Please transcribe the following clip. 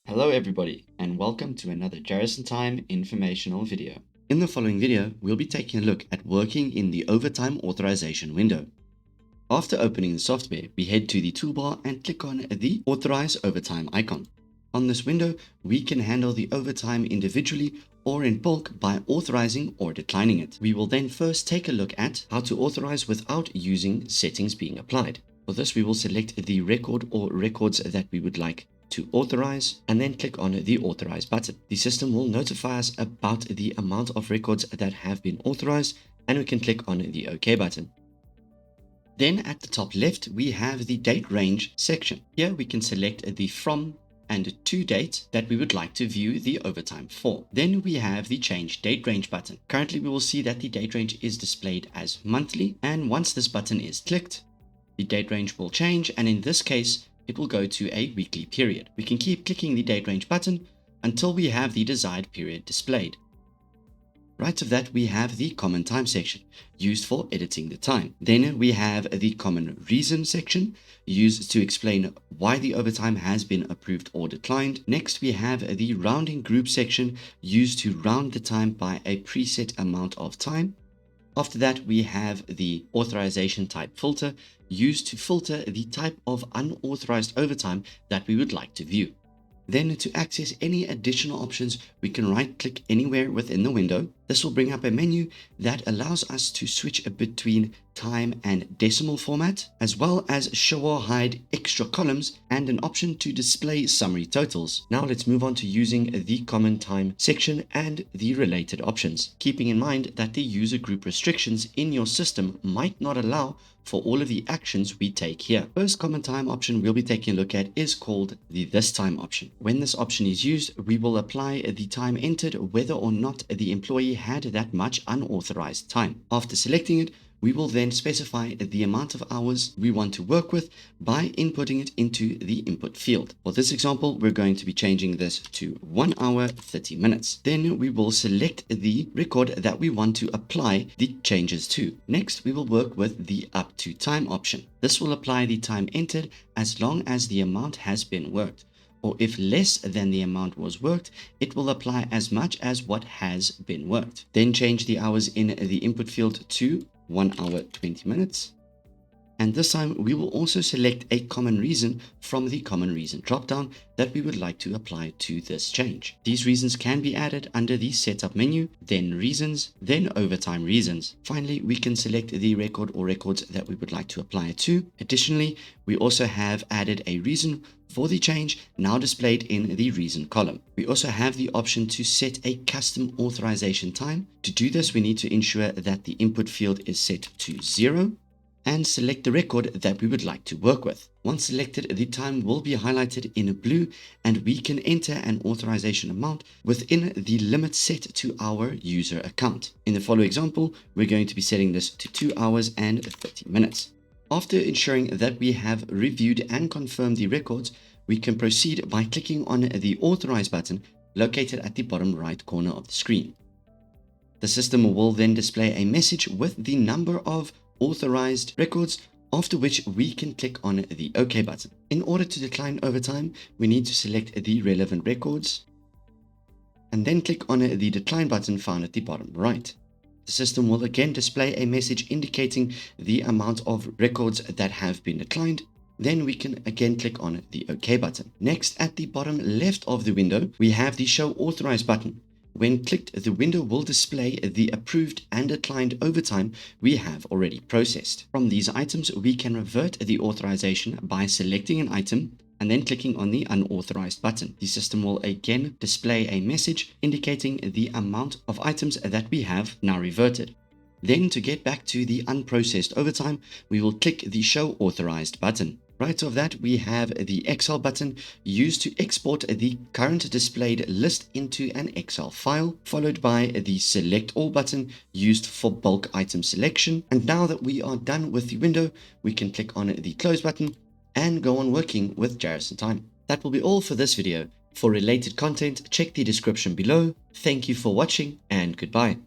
Hello everybody, and welcome to another Jarrison Time informational video. In the following video, we'll be taking a look at working in the Overtime Authorization window. After opening the software, we head to the toolbar and click on the Authorize Overtime icon. On this window, we can handle the overtime individually or in bulk by authorizing or declining it. We will then first take a look at how to authorize without using settings being applied. For this, we will select the record or records that we would like to authorize and then click on the authorize button. The system will notify us about the amount of records that have been authorized, and we can click on the OK button. Then at the top left, we have the date range section. Here we can select the from and to date that we would like to view the overtime for. Then we have the change date range button. Currently we will see that the date range is displayed as monthly, and once this button is clicked, the date range will change, and in this case it will go to a weekly period. We can keep clicking the date range button until we have the desired period displayed. Right of that, we have the common time section, used for editing the time. Then we have the common reason section, used to explain why the overtime has been approved or declined. Next, we have the rounding group section, used to round the time by a preset amount of time. After that, we have the authorization type filter, used to filter the type of unauthorized overtime that we would like to view. Then to access any additional options, we can right-click anywhere within the window. This will bring up a menu that allows us to switch between time and decimal format, as well as show or hide extra columns and an option to display summary totals. Now let's move on to using the common time section and the related options, keeping in mind that the user group restrictions in your system might not allow for all of the actions we take here. First common time option we'll be taking a look at is called the this time option. When this option is used, we will apply the time entered whether or not the employee had that much unauthorized time. After selecting it, we will then specify the amount of hours we want to work with by inputting it into the input field. For this example, we're going to be changing this to 1 hour 30 minutes. Then we will select the record that we want to apply the changes to. Next, we will work with the up to time option. This will apply the time entered as long as the amount has been worked, or if less than the amount was worked, it will apply as much as what has been worked. Then change the hours in the input field to 1 hour 20 minutes. And this time we will also select a common reason from the common reason dropdown that we would like to apply to this change. These reasons can be added under the setup menu, then reasons, then overtime reasons. Finally, we can select the record or records that we would like to apply it to. Additionally, we also have added a reason for the change, now displayed in the reason column. We also have the option to set a custom authorization time. To do this, we need to ensure that the input field is set to 0 and select the record that we would like to work with. Once selected, the time will be highlighted in blue, and we can enter an authorization amount within the limit set to our user account. In the following example, we're going to be setting this to 2 hours and 30 minutes. After ensuring that we have reviewed and confirmed the records, we can proceed by clicking on the Authorize button located at the bottom right corner of the screen. The system will then display a message with the number of authorized records, after which we can click on the OK button. In order to decline overtime, we need to select the relevant records and then click on the decline button found at the bottom right. The system will again display a message indicating the amount of records that have been declined. Then we can again click on the OK button. Next, at the bottom left of the window, we have the Show Authorize button. When clicked, the window will display the approved and declined overtime we have already processed. From these items, we can revert the authorization by selecting an item and then clicking on the unauthorized button. The system will again display a message indicating the amount of items that we have now reverted. Then to get back to the unprocessed overtime, we will click the Show Authorized button. Right of that, we have the Excel button, used to export the current displayed list into an Excel file, followed by the Select All button, used for bulk item selection. And now that we are done with the window, we can click on the Close button and go on working with Jarrison Time. That will be all for this video. For related content, check the description below. Thank you for watching, and goodbye.